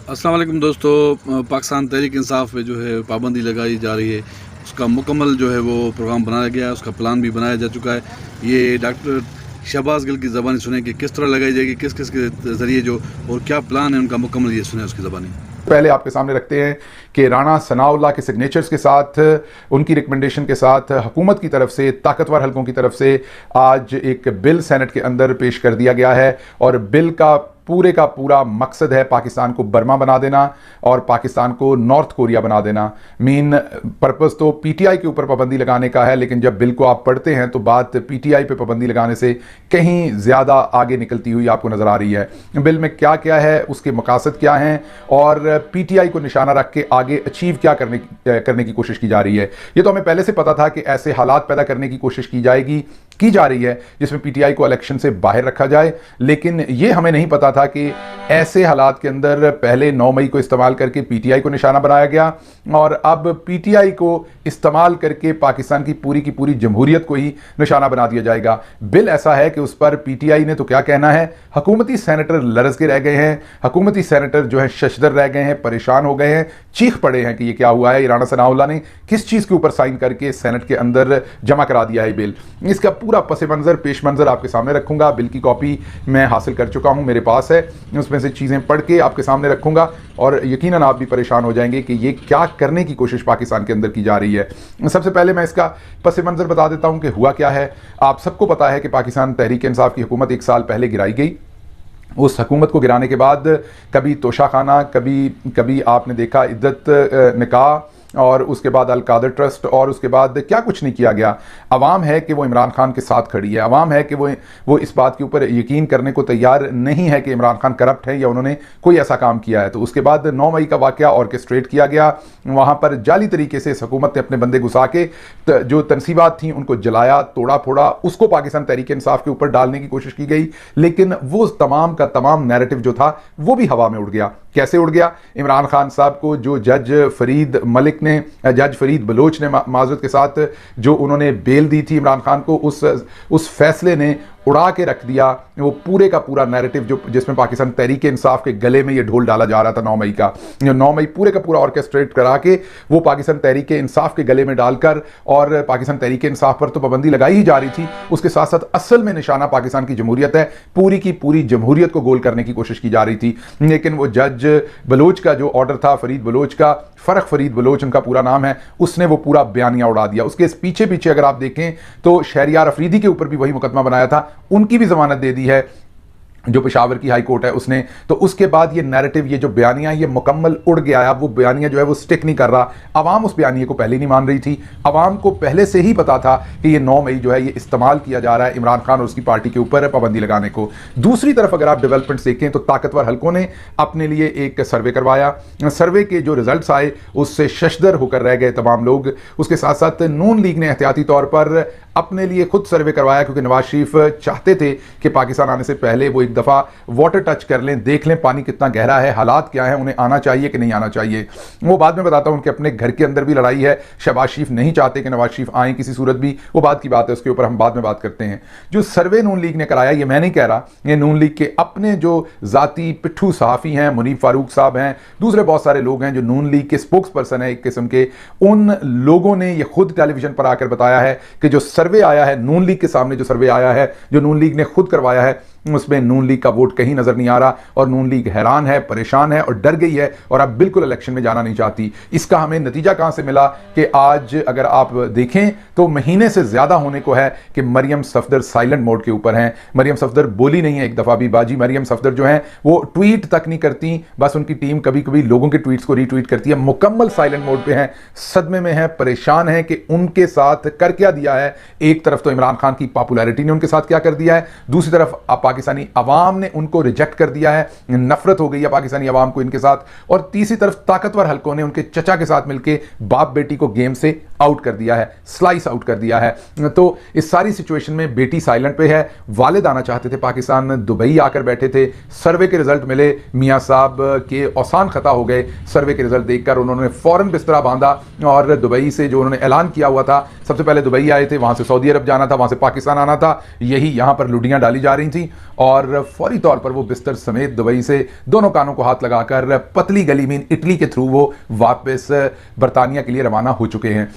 अस्सलाम वालेकुम दोस्तों। पाकिस्तान तहरीक इंसाफ पे जो है पाबंदी लगाई जा रही है, उसका मुकम्मल जो है वो प्रोग्राम बनाया गया है, उसका प्लान भी बनाया जा चुका है। ये डॉक्टर शहबाज गिल की ज़बानी सुने कि किस तरह लगाई जाएगी, किस किस के ज़रिए जो और क्या प्लान है उनका मुकम्मल, ये सुने उसकी ज़बानी। पहले आपके सामने रखते हैं कि राणा सनाउल्लाह के सिग्नेचर्स के साथ, उनकी रिकमेंडेशन के साथ हुकूमत की तरफ से, ताकतवर हलकों की तरफ से आज एक बिल सेनेट के अंदर पेश कर दिया गया है। और बिल का पूरा मकसद है पाकिस्तान को बर्मा बना देना और पाकिस्तान को नॉर्थ कोरिया बना देना। मेन पर्पस तो पीटीआई के ऊपर पाबंदी लगाने का है, लेकिन जब बिल को आप पढ़ते हैं तो बात पीटीआई पे पाबंदी लगाने से कहीं ज़्यादा आगे निकलती हुई आपको नज़र आ रही है। बिल में क्या क्या है, उसके मकासद क्या हैं और पीटीआई को निशाना रख के आगे अचीव क्या करने की कोशिश की जा रही है। ये तो हमें पहले से पता था कि ऐसे हालात पैदा करने की कोशिश की जा रही है जिसमें पीटीआई को इलेक्शन से बाहर रखा जाए, लेकिन ये हमें नहीं पता था कि ऐसे हालात के अंदर पहले 9 मई को इस्तेमाल करके पीटीआई को निशाना बनाया गया और अब पीटीआई को इस्तेमाल करके पाकिस्तान की पूरी जमहूरियत को ही निशाना बना दिया जाएगा। बिल ऐसा है कि उस पर पीटीआई ने तो क्या कहना है, हुकूमती सेनेटर लरज़ के रह गए हैं, हुकूमती सेनेटर जो है शशदर रह गए हैं, परेशान हो गए हैं, चीख पड़े हैं कि ये क्या हुआ है, राणा सनाउल्लाह ने किस चीज़ के ऊपर साइन करके सेनेट के अंदर जमा करा दिया है बिल। इसका पूरा पस मंज़र पेश मंज़र आपके सामने रखूंगा। बिल की कॉपी मैं हासिल कर चुका हूं, मेरे पास है, उसमें से चीज़ें पढ़ के आपके सामने रखूंगा और यकीनन आप भी परेशान हो जाएंगे कि ये क्या करने की कोशिश पाकिस्तान के अंदर की जा रही है। सबसे पहले मैं इसका पस मंज़र बता देता हूं कि हुआ क्या है। आप सबको पता है कि पाकिस्तान तहरीक इंसाफ की हुकूमत 1 साल पहले गिराई गई। उस हुकूमत को गिराने के बाद कभी तोशाखाना, कभी आपने देखा इद्दत निकाह और उसके बाद अल कादर ट्रस्ट और उसके बाद क्या कुछ नहीं किया गया। अवाम है कि वो इमरान खान के साथ खड़ी है, अवाम है कि वो इस बात के ऊपर यकीन करने को तैयार नहीं है कि इमरान खान करप्ट है या उन्होंने कोई ऐसा काम किया है। तो उसके बाद 9 मई का वाक़या ऑर्केस्ट्रेट किया गया, वहाँ पर जाली तरीके से इस हुकूमत ने अपने बंदे घुसा के जो तनसीबात थी उनको जलाया, तोड़ा फोड़ा, उसको पाकिस्तान तहरीक इंसाफ के ऊपर डालने की कोशिश की गई, लेकिन वो तमाम का तमाम नैरेटिव जो था वो भी हवा में उड़ गया। कैसे उड़ गया? इमरान खान साहब को जो जज फरीद बलोच ने माजरत के साथ जो उन्होंने बेल दी थी इमरान खान को, उस फैसले ने उड़ा के रख दिया वो पूरे का पूरा नैरेटिव जो जिसमें पाकिस्तान तहरीक इंसाफ के गले में ये ढोल डाला जा रहा था 9 मई का। 9 मई पूरे का पूरा ऑर्केस्ट्रेट करा के वो पाकिस्तान तहरीक इंसाफ के गले में डालकर, और पाकिस्तान तहरीक इंसाफ पर तो पाबंदी लगाई ही जा रही थी, उसके साथ साथ असल में निशाना पाकिस्तान की जमहूरियत है, पूरी की पूरी जमहूरियत को गोल करने की कोशिश की जा रही थी। लेकिन वो जज बलोच का जो ऑर्डर था, फरीद बलोच का, फरीद बलोच उनका पूरा नाम है, उसने वो पूरा बयानिया उड़ा दिया। उसके पीछे अगर आप देखें तो शहरियार अफरीदी के ऊपर भी वही मुकदमा बनाया था, उनकी भी जमानत दे दी है जो पेशावर की हाई कोर्ट है उसने। तो उसके बाद ये नैरेटिव, ये जो बयानिया, ये मुकम्मल उड़ गया है। अब वो बयानिया जो है वो स्टिक नहीं कर रहा। अवाम उस बयानिए को पहले नहीं मान रही थी, अवाम को पहले से ही पता था कि ये 9 मई जो है ये इस्तेमाल किया जा रहा है इमरान खान और उसकी पार्टी के ऊपर पाबंदी लगाने को। दूसरी तरफ अगर आप डेवलपमेंट देखें तो ताकतवर हलकों ने अपने लिए एक सर्वे करवाया। सर्वे के जो रिजल्ट आए उससे शशदर होकर रह गए तमाम लोग। उसके साथ साथ नून लीग ने एहतियाती तौर पर अपने लिए खुद सर्वे करवाया, क्योंकि नवाज शरीफ चाहते थे कि पाकिस्तान आने से पहले वो एक दफ़ा वाटर टच कर लें, देख लें पानी कितना गहरा है, हालात क्या है, उन्हें आना चाहिए कि नहीं आना चाहिए। वो बाद में बताता हूं, उनके अपने घर के अंदर भी लड़ाई है। शहबाज शरीफ नहीं चाहते कि नवाज शरीफ आए किसी सूरत भी, वो बात की बात है, उसके ऊपर हम बाद में बात करते हैं। जो सर्वे नून लीग ने कराया, ये मैं नहीं कह रहा, ये नून लीग के अपने जो जाती पिट्ठू सहाफ़ी हैं, मुनीफ फारूक साहब हैं, दूसरे बहुत सारे लोग हैं जो नून लीग के स्पोक्स पर्सन है एक किस्म के, उन लोगों ने ये खुद टेलीविजन पर आकर बताया है कि जो सर्वे आया है नून लीग के सामने, जो सर्वे आया है जो नून लीग ने खुद करवाया है, उसमें नून लीग का वोट कहीं नजर नहीं आ रहा और नून लीग हैरान है, परेशान है और डर गई है और अब बिल्कुल इलेक्शन में जाना नहीं चाहती। इसका हमें नतीजा कहां से मिला कि आज अगर आप देखें तो महीने से ज्यादा होने को है कि मरियम सफदर साइलेंट मोड के ऊपर हैं। मरियम सफदर बोली नहीं है एक दफा भी। बाजी मरियम सफदर जो है वो ट्वीट तक नहीं करती, बस उनकी टीम कभी कभी लोगों के ट्वीट्स को रीट्वीट करती है। मुकम्मल साइलेंट मोड पे है, सदमे में है, परेशान है कि उनके साथ कर क्या दिया है। एक तरफ तो इमरान खान की पॉपुलैरिटी ने उनके साथ क्या कर दिया है, दूसरी तरफ पाकिस्तानी अवाम ने उनको रिजेक्ट कर दिया है, नफरत हो गई है पाकिस्तानी अवाम को इनके साथ, और तीसरी तरफ ताकतवर हलकों ने उनके चचा के साथ मिलकर बाप बेटी को गेम से आउट कर दिया है, स्लाइस आउट कर दिया है। तो इस सारी सिचुएशन में बेटी साइलेंट पे है। वालिद आना चाहते थे पाकिस्तान, दुबई आकर बैठे थे। सर्वे के रिजल्ट मिले, मियाँ साहब के औसान खता हो गए। सर्वे के रिजल्ट देखकर उन्होंने फौरन बिस्तरा बांधा और दुबई से जो उन्होंने ऐलान किया हुआ था, सबसे पहले दुबई आए थे, वहां से सऊदी अरब जाना था, वहां से पाकिस्तान आना था, यही यहां पर लुडियां डाली जा रही थी। और फौरी तौर पर वो बिस्तर समेत दुबई से दोनों कानों को हाथ लगाकर पतली गली में इटली के थ्रू वो वापस बरतानिया के लिए रवाना हो चुके हैं।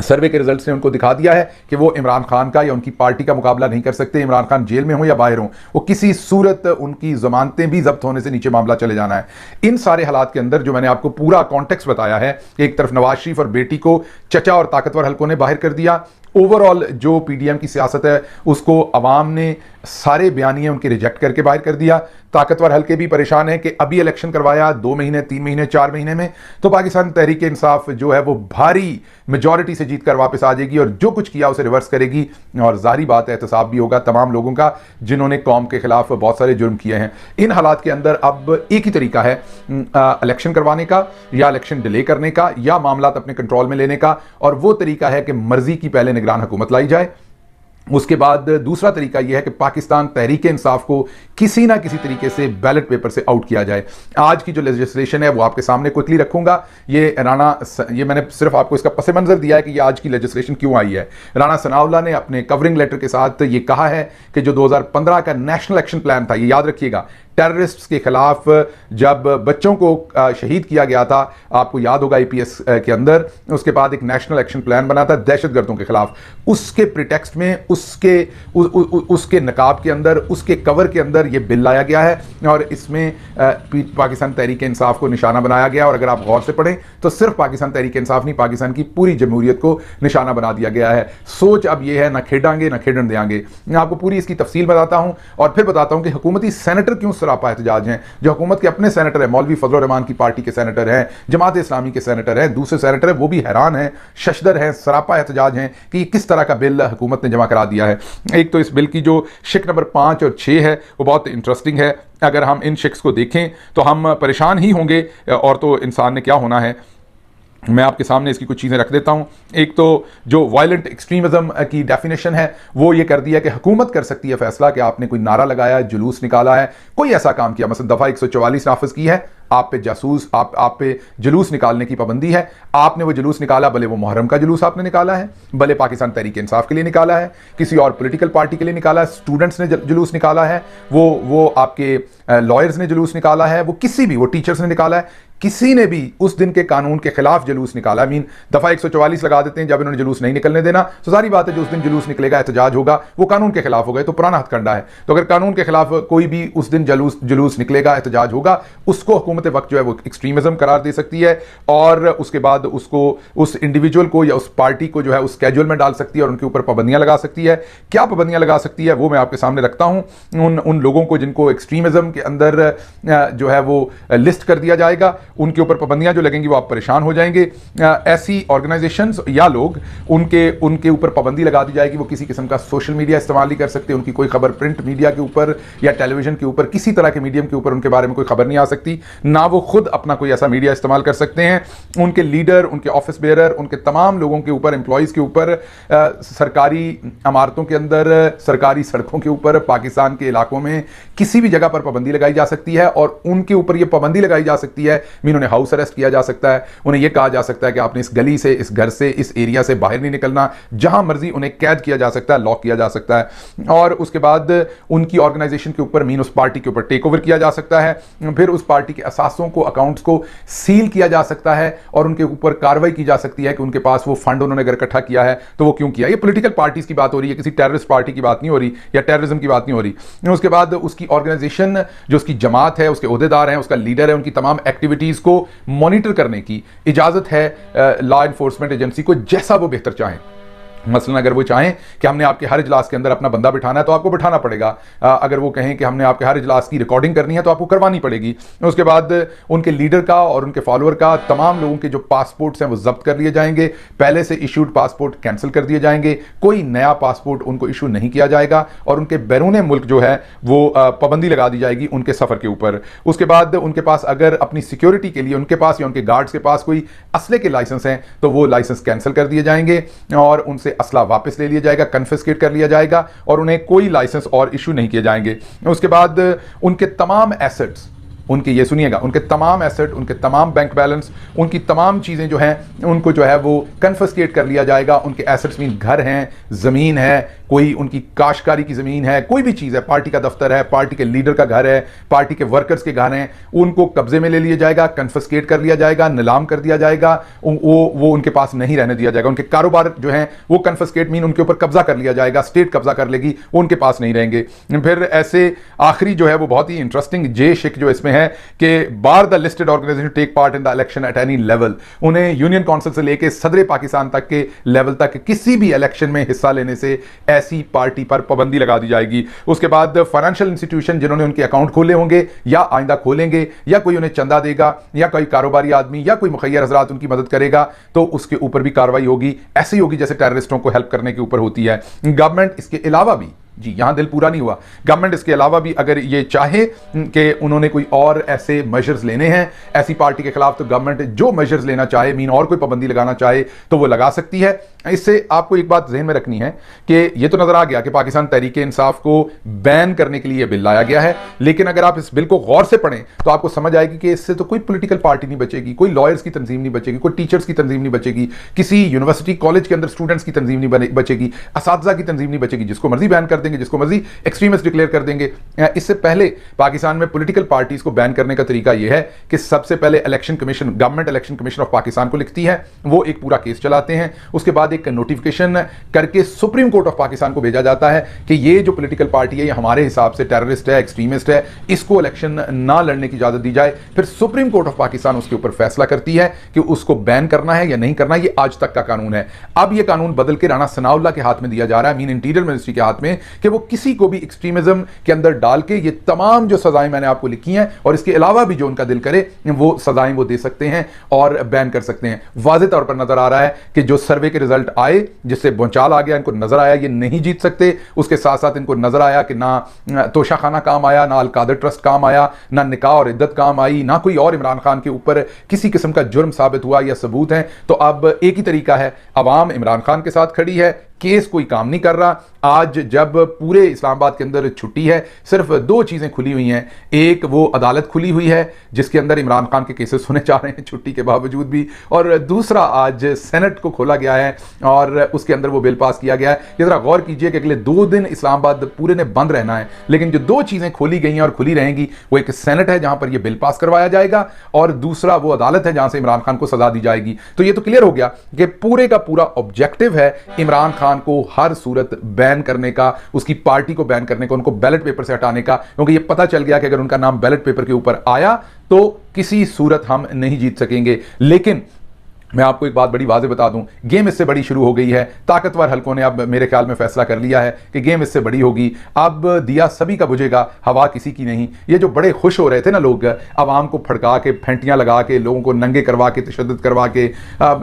सर्वे के रिजल्ट्स ने उनको दिखा दिया है कि वो इमरान खान का या उनकी पार्टी का मुकाबला नहीं कर सकते। इमरान खान जेल में हो या बाहर हो, वो किसी सूरत उनकी जमानतें भी जब्त होने से नीचे मामला चले जाना है। इन सारे हालात के अंदर जो मैंने आपको पूरा कॉन्टेक्स्ट बताया है कि एक तरफ नवाज शरीफ और बेटी को चचा और ताकतवर हलकों ने बाहर कर दिया, ओवरऑल जो पीडीएम की सियासत है उसको अवाम ने सारे बयानिए उनके रिजेक्ट करके बाहर कर दिया। ताकतवर हल्के भी परेशान है कि अभी इलेक्शन करवाया 2 महीने 3 महीने 4 महीने में तो पाकिस्तान तहरीक इंसाफ जो है वो भारी मेजॉरिटी से जीत कर वापस आ जाएगी और जो कुछ किया उसे रिवर्स करेगी। और जाहिर बात है एहतसाब भी होगा तमाम लोगों का जिन्होंने कौम के खिलाफ बहुत सारे जुर्म किए हैं। इन हालात के अंदर अब एक ही तरीका है इलेक्शन करवाने का या इलेक्शन डिले करने का या मामला अपने कंट्रोल में लेने का, और वो तरीका है कि मर्जी की पहले निगरान हुकूमत लाई जाए। उसके बाद दूसरा तरीका यह है कि पाकिस्तान तहरीक इंसाफ को किसी ना किसी तरीके से बैलेट पेपर से आउट किया जाए। आज की जो लेजिस्लेशन है वो आपके सामने क्विकली रखूंगा। ये मैंने सिर्फ आपको इसका पस मंजर दिया है कि ये आज की लेजिस्लेशन क्यों आई है। राणा सनाउल्लाह ने अपने कवरिंग लेटर के साथ ये कहा है कि जो 2015 का नेशनल एक्शन प्लान था, ये याद रखिएगा, टेररिस्ट्स के खिलाफ जब बच्चों को शहीद किया गया था, आपको याद होगा ईपीएस के अंदर, उसके बाद एक नेशनल एक्शन प्लान बना था दहशतगर्दों के खिलाफ। उसके प्रिटेक्स्ट में उसके नकाब के अंदर, उसके कवर के अंदर ये बिल लाया गया है और इसमें पाकिस्तान तहरीक इंसाफ को निशाना बनाया गया। और अगर आप गौर से पढ़ें तो सिर्फ पाकिस्तान तहरीक इंसाफ नहीं, पाकिस्तान की पूरी जमहूरियत को निशाना बना दिया गया है। सोच अब ये है ना खेडांगे ना खेडन देंगे। मैं आपको पूरी इसकी तफसील बताता हूं और फिर बताता हूं कि हुकूमती सेनेटर क्यों सरापा एहतजाज हैं। जो हुकूमत के अपने सेनेटर हैं, मौलवी फजल रहमान की पार्टी के सेनेटर हैं, जमात इस्लामी के सेनेटर हैं, दूसरे सेनेटर हैं, वो भी हैरान हैं, शशदर हैं, सरापा एहतजाज हैं कि ये किस तरह का बिल हुकूमत ने जमा करा दिया है। एक तो इस बिल की जो शिक नंबर 5 और 6 है वो बहुत इंटरेस्टिंग है। अगर हम इन शिक्स को देखें तो हम परेशान ही होंगे, और तो इंसान ने क्या होना है। मैं आपके सामने इसकी कुछ चीज़ें रख देता हूं। एक तो जो वायलेंट एक्सट्रीमिज्म की डेफिनेशन है वो ये कर दिया कि हुकूमत कर सकती है फैसला कि आपने कोई नारा लगाया है, जुलूस निकाला है, कोई ऐसा काम किया, मतलब दफ़ा 144 नाफिज की है, आप पे जासूस आप पे जुलूस निकालने की पाबंदी है। आपने वो जुलूस निकाला, भले वो मुहर्रम का जुलूस आपने निकाला है, भले पाकिस्तान तहरीक इंसाफ के लिए निकाला है, किसी और पॉलिटिकल पार्टी के लिए निकाला है, स्टूडेंट्स ने जुलूस निकाला है, वो आपके लॉयर्स ने जुलूस निकाला है, वो किसी भी, वो टीचर्स ने निकाला है, किसी ने भी उस दिन के कानून के खिलाफ जुलूस निकाला। दफा 144 लगा देते हैं जब इन्होंने जुलूस नहीं निकलने देना। तो सारी बात है जो उस दिन जुलूस निकलेगा, एहतजाज होगा, वो कानून के खिलाफ होगा, तो पुराना हथकंडा है। तो अगर कानून के खिलाफ कोई भी उस दिन जुलूस निकलेगा, एहतजाज होगा, उसको हुकूमत वक्त जो है वो एक्सट्रीमिज्म करार दे सकती है और उसके बाद उसको, उस इंडिविजुअल को या उस पार्टी को जो है उस स्केड्यूल में डाल सकती है और उनके ऊपर पाबंदियां लगा सकती है। क्या पाबंदियां लगा सकती है वो मैं आपके सामने रखता हूं। उन लोगों को जिनको एक्सट्रीमिज्म के अंदर जो है वो लिस्ट कर दिया जाएगा, उनके ऊपर पाबंदियां जो लगेंगी वो आप परेशान हो जाएंगे। ऐसी ऑर्गेनाइजेशंस या लोग, उनके ऊपर पाबंदी लगा दी जाएगी, वो किसी किस्म का सोशल मीडिया इस्तेमाल नहीं कर सकते, उनकी कोई खबर प्रिंट मीडिया के ऊपर या टेलीविजन के ऊपर, किसी तरह के मीडियम के ऊपर उनके बारे में कोई खबर नहीं आ सकती, ना वो खुद अपना कोई ऐसा मीडिया इस्तेमाल कर सकते हैं। उनके लीडर, उनके ऑफिस बेयरर, उनके तमाम लोगों के ऊपर, एम्प्लॉयज के ऊपर, सरकारी इमारतों के अंदर, सरकारी सड़कों के ऊपर, पाकिस्तान के इलाकों में किसी भी जगह पर पाबंदी लगाई जा सकती है। और उनके ऊपर यह पाबंदी लगाई जा सकती है, उन्हें हाउस अरेस्ट किया जा सकता है, उन्हें यह कहा जा सकता है कि आपने इस गली से, इस घर से, इस एरिया से बाहर नहीं निकलना, जहां मर्जी उन्हें कैद किया जा सकता है, लॉक किया जा सकता है। और उसके बाद उनकी ऑर्गेनाइजेशन के ऊपर, उस पार्टी के ऊपर टेक ओवर किया जा सकता है, फिर उस पार्टी के असासों को, अकाउंट्स को सील किया जा सकता है और उनके ऊपर कार्रवाई की जा सकती है कि उनके पास वो फंड उन्होंने अगर इकट्ठा किया है तो वो क्यों किया। ये पॉलिटिकल पार्टीज की बात हो रही है, किसी टेररिस्ट पार्टी की बात नहीं हो रही या टेररिज्म की बात नहीं हो रही। उसके बाद उसकी ऑर्गेनाइजेशन, जो उसकी जमात है, उसके ओहदेदार हैं, उसका लीडर है, उनकी तमाम एक्टिविटीज को मॉनिटर करने की इजाजत है लॉ एनफोर्समेंट एजेंसी को, जैसा वो बेहतर चाहें। मसलन अगर वो चाहें कि हमने आपके हर इजलास के अंदर अपना बंदा बिठाना है तो आपको बिठाना पड़ेगा। अगर वो कहें कि हमने आपके हर इजलास की रिकॉर्डिंग करनी है तो आपको करवानी पड़ेगी। उसके बाद उनके लीडर का और उनके फॉलोअर का, तमाम लोगों के जो पासपोर्ट्स हैं वो जब्त कर लिए जाएंगे, पहले से इशूड पासपोर्ट कैंसिल कर दिए जाएंगे, कोई नया पासपोर्ट उनको इशू नहीं किया जाएगा और उनके बैरून मुल्क जो है वो पाबंदी लगा दी जाएगी उनके सफ़र के ऊपर। उसके बाद उनके पास अगर अपनी सिक्योरिटी के लिए उनके पास या उनके गार्ड्स के पास कोई असले के लाइसेंस हैं तो वो लाइसेंस कैंसिल कर दिए जाएंगे और उनसे असला वापस ले लिया जाएगा, कन्फिस्केट कर लिया जाएगा और उन्हें कोई लाइसेंस और इशू नहीं किए जाएंगे। उसके बाद उनके तमाम एसेट्स, उनके, ये सुनिएगा, उनके तमाम एसेट, उनके तमाम बैंक बैलेंस, उनकी तमाम चीज़ें जो हैं उनको जो है वो कन्फिस्केट कर लिया जाएगा। उनके एसेट्स मीन घर हैं, ज़मीन है, कोई उनकी काश्तकारी की ज़मीन है, कोई भी चीज़ है, पार्टी का दफ्तर है, पार्टी के लीडर का घर है, पार्टी के वर्कर्स के घर हैं, उनको कब्जे में ले लिया जाएगा, कन्फिस्केट कर लिया जाएगा, नीलाम कर दिया जाएगा, वो उनके पास नहीं रहने दिया जाएगा। उनके कारोबार जो हैं वो कन्फिस्केट मीन उनके ऊपर कब्जा कर लिया जाएगा, स्टेट कब्जा कर लेगी, वो उनके पास नहीं रहेंगे। फिर ऐसे आखिरी जो है वो बहुत ही इंटरेस्टिंग जे शिक जो इसमें है कि bar the listed organisation take part in the election at any level, उन्हें यूनियन काउंसिल से लेकर सदर पाकिस्तान तक के लेवल तक किसी भी इलेक्शन में हिस्सा लेने से ऐसी पार्टी पर पाबंदी लगा दी जाएगी। उसके बाद फाइनेंशियल इंस्टीट्यूशन जिन्होंने उनके अकाउंट खोले होंगे या आइंदा खोलेंगे, या कोई उन्हें चंदा देगा, या कोई कारोबारी आदमी या कोई मुखैर हजरात उनकी मदद करेगा, तो उसके ऊपर भी कार्रवाई होगी। ऐसी होगी जैसे टेररिस्टों को हेल्प करने के ऊपर होती है। गवर्नमेंट इसके अलावा भी, जी यहां दिल पूरा नहीं हुआ, गवर्नमेंट इसके अलावा भी अगर ये चाहे कि उन्होंने कोई और ऐसे मेजर्स लेने हैं ऐसी पार्टी के खिलाफ, तो गवर्नमेंट जो मेजर्स लेना चाहे, मीन और कोई पाबंदी लगाना चाहे तो वो लगा सकती है। इससे आपको एक बात जहन में रखनी है कि ये तो नजर आ गया कि पाकिस्तान तहरीक इंसाफ को बैन करने के लिए बिल लाया गया है, लेकिन अगर आप इस बिल को गौर से पढ़ें तो आपको समझ आएगी कि इससे तो कोई पॉलिटिकल पार्टी नहीं बचेगी, कोई लॉयर्स की तंजीम नहीं बचेगी, कोई टीचर्स की तंजीम नहीं बचेगी, किसी यूनिवर्सिटी कॉलेज के अंदर स्टूडेंट्स की तंजीम नहीं बचेगी, असातिज़ा की तंजीम नहीं बचेगी। जिसको मर्जी बैन कर देंगे, जिसको मर्जी एक्सट्रीमिस्ट डिक्लेयर कर देंगे। इससे पहले पाकिस्तान में पॉलिटिकल पार्टीज को बैन करने का तरीका यह है कि सबसे पहले election commission, government election commission of Pakistan को लिखती है, वो एक पूरा केस चलाते हैं, उसके बाद एक नोटिफिकेशन करके सुप्रीम कोर्ट ऑफ पाकिस्तान को भेजा जाता है कि ये जो पॉलिटिकल पार्टी है ये हमारे हिसाब से टेररिस्ट है, एक्सट्रीमिस्ट है, इसको इलेक्शन ना लड़ने की इजाजत दी जाए। फिर सुप्रीम कोर्ट ऑफ पाकिस्तान उसके ऊपर फैसला करती है कि उसको बैन करना है या नहीं करना। ये आज तक का कानून है। अब ये कानून बदल के राणा सनाउल्लाह के हाथ में दिया जा रहा है, मीन इंटीरियर मिनिस्ट्री के हाथ में, कि वो किसी को भी एक्सट्रीमिज्म के अंदर डाल के ये तमाम जो सजाएं मैंने आपको लिखी हैं और इसके अलावा भी जो उनका दिल करे वो सजाएं वो दे सकते हैं और बैन कर सकते हैं। वाज़ेह तौर पर नजर आ रहा है कि जो सर्वे के रिजल्ट आए जिससे बोंचाल आ गया, इनको नजर आया ये नहीं जीत सकते। उसके साथ साथ इनको नजर आया कि ना तोशा खाना काम आया, ना अलकादर ट्रस्ट काम आया, ना निकाह और इद्दत काम आई, ना कोई और इमरान खान के ऊपर किसी किस्म का जुर्म साबित हुआ या सबूत है। तो अब एक ही तरीका है, अवाम इमरान खान के साथ खड़ी है, केस कोई काम नहीं कर रहा। आज जब पूरे इस्लामाबाद के अंदर छुट्टी है, सिर्फ दो चीज़ें खुली हुई हैं। एक वो अदालत खुली हुई है जिसके अंदर इमरान खान के केसेस सुने जा रहे हैं छुट्टी के बावजूद भी, और दूसरा आज सेनेट को खोला गया है और उसके अंदर वो बिल पास किया गया है। ये ज़रा गौर कीजिए कि अगले 2 दिन इस्लामाबाद पूरे ने बंद रहना है, लेकिन जो 2 चीज़ें खोली गई हैं और खुली रहेंगी वो एक सेनेट है जहां पर यह बिल पास करवाया जाएगा, और दूसरा वो अदालत है जहां से इमरान खान को सजा दी जाएगी। तो ये तो क्लियर हो गया कि पूरे का पूरा ऑब्जेक्टिव है इमरान खान को हर सूरत बैन करने का, उसकी पार्टी को बैन करने का, उनको बैलेट पेपर से हटाने का, क्योंकि ये पता चल गया कि अगर उनका नाम बैलेट पेपर के ऊपर आया तो किसी सूरत हम नहीं जीत सकेंगे। लेकिन मैं आपको एक बात बड़ी वाज़ेह बता दूं, गेम इससे बड़ी शुरू हो गई है। ताकतवर हलकों ने अब मेरे ख्याल में फैसला कर लिया है कि गेम इससे बड़ी होगी। अब दिया सभी का बुझेगा, हवा किसी की नहीं। ये जो बड़े खुश हो रहे थे ना लोग, आवाम को फड़का के, फेंटियां लगा के, लोगों को नंगे करवा के, तशद्दुद करवा के,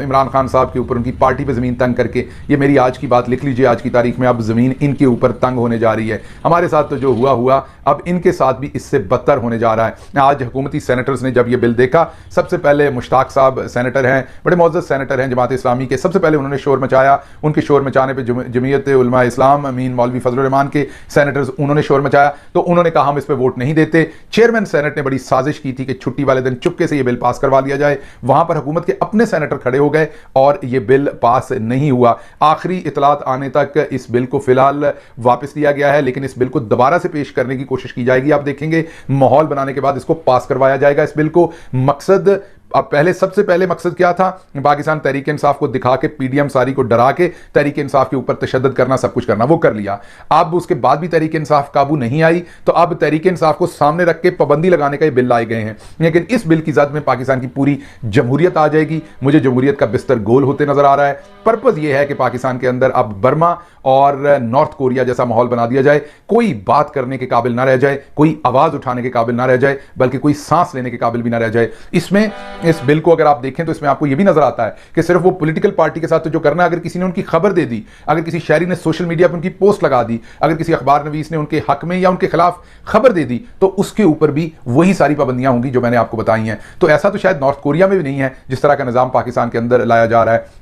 इमरान खान साहब के ऊपर उनकी पार्टी पर ज़मीन तंग करके, ये मेरी आज की बात लिख लीजिए, आज की तारीख में अब ज़मीन इनके ऊपर तंग होने जा रही है। हमारे साथ तो जो हुआ हुआ, अब इनके साथ भी इससे बदतर होने जा रहा है। आज हुकूमती सेनेटर्स ने जब ये बिल देखा, सबसे पहले मुश्ताक साहब सेनेटर हैं, बड़े मोअज़्ज़ज़ सेनेटर हैं जमात इस्लामी के, सबसे पहले उन्होंने शोर मचाया। उनके शोर मचाने पे जमीयत उलमा इस्लाम अमीन मौलवी फजलुर रहमान के सेनेटर्स, उन्होंने शोर मचाया, तो उन्होंने कहा हम इस पे वोट नहीं देते। चेयरमैन सेनेट ने बड़ी साजिश की थी कि छुट्टी वाले दिन चुपके से ये बिल पास करवा लिया जाए। वहां पर हुकूमत के अपने सेनेटर खड़े हो गए और ये बिल पास नहीं हुआ। आखिरी इतलात आने तक इस बिल को फिलहाल वापस लिया गया है, लेकिन इस बिल को दोबारा से पेश करने की कोशिश की जाएगी। आप देखेंगे माहौल बनाने के बाद इसको पास करवाया जाएगा। इस बिल को मकसद, अब पहले सबसे पहले मकसद क्या था, पाकिस्तान तहरीक इंसाफ को दिखा के, पीडीएम सारी को डरा के तहरीक इंसाफ के ऊपर तशद्दुद करना, सब कुछ करना, वो कर लिया। अब उसके बाद भी तहरीक इंसाफ काबू नहीं आई, तो अब तहरीक इंसाफ को सामने रख के पाबंदी लगाने का ये बिल लाए गए हैं। लेकिन इस बिल की जद में पाकिस्तान की पूरी जमहूरियत आ जाएगी। मुझे जमहूरियत का बिस्तर गोल होते नजर आ रहा है। पर्पज ये है कि पाकिस्तान के अंदर अब बर्मा और नॉर्थ कोरिया जैसा माहौल बना दिया जाए, कोई बात करने के काबिल ना रह जाए, कोई आवाज उठाने के काबिल ना रह जाए, बल्कि कोई सांस लेने के काबिल भी ना रह जाए। इसमें इस बिल को अगर आप देखें तो इसमें आपको यह भी नजर आता है कि सिर्फ वो पॉलिटिकल पार्टी के साथ तो जो करना है, अगर किसी ने उनकी खबर दे दी, अगर किसी शहरी ने सोशल मीडिया पर उनकी पोस्ट लगा दी, अगर किसी अखबार नवीस ने उनके हक में या उनके खिलाफ खबर दे दी, तो उसके ऊपर भी वही सारी पाबंदियां होंगी जो मैंने आपको बताई हैं। तो ऐसा तो शायद नॉर्थ कोरिया में भी नहीं है जिस तरह का निजाम पाकिस्तान के अंदर लाया जा रहा है।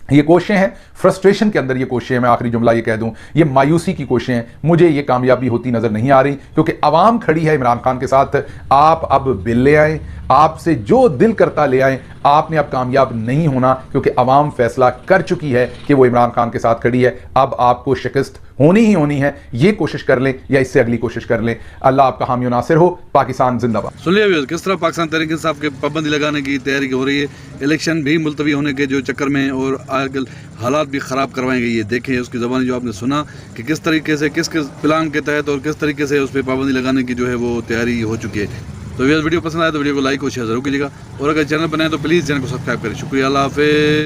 ये कोशिशें हैं फ्रस्ट्रेशन के अंदर, ये कोशिशें, मैं आखिरी जुमला ये कह दूं, ये मायूसी की कोशिशें हैं। मुझे ये कामयाबी होती नजर नहीं आ रही, क्योंकि आवाम खड़ी है इमरान खान के साथ। आप अब बिल ले आए, आपसे जो दिल करता ले आए, आपने अब कामयाब नहीं होना, क्योंकि अवाम फैसला कर चुकी है कि वो इमरान खान के साथ खड़ी है। अब आपको शिकस्त होनी ही होनी है। ये कोशिश कर लें या इससे अगली कोशिश कर लें। अल्लाह आपका हामी नासिर हो। पाकिस्तान जिंदाबाद। सुन लिया किस तरह पाकिस्तान तहरीक इंसाफ के पाबंदी लगाने की तैयारी हो रही है, इलेक्शन भी मुलतवी होने के जो चक्कर में, और आजकल हालात भी ख़राब करवाए गए। ये देखें उसकी ज़बानी जो आपने सुना कि किस तरीके से किस प्लान के तहत और किस तरीके से उस पर पाबंदी लगाने की जो है वो तैयारी हो चुकी है। तो ये वीडियो पसंद आए तो वीडियो को लाइक और शेयर जरूर कीजिएगा, और अगर चैनल बनाए तो प्लीज़ चैनल को सब्सक्राइब करें। शुक्रिया, अल्लाह हाफ़िज़।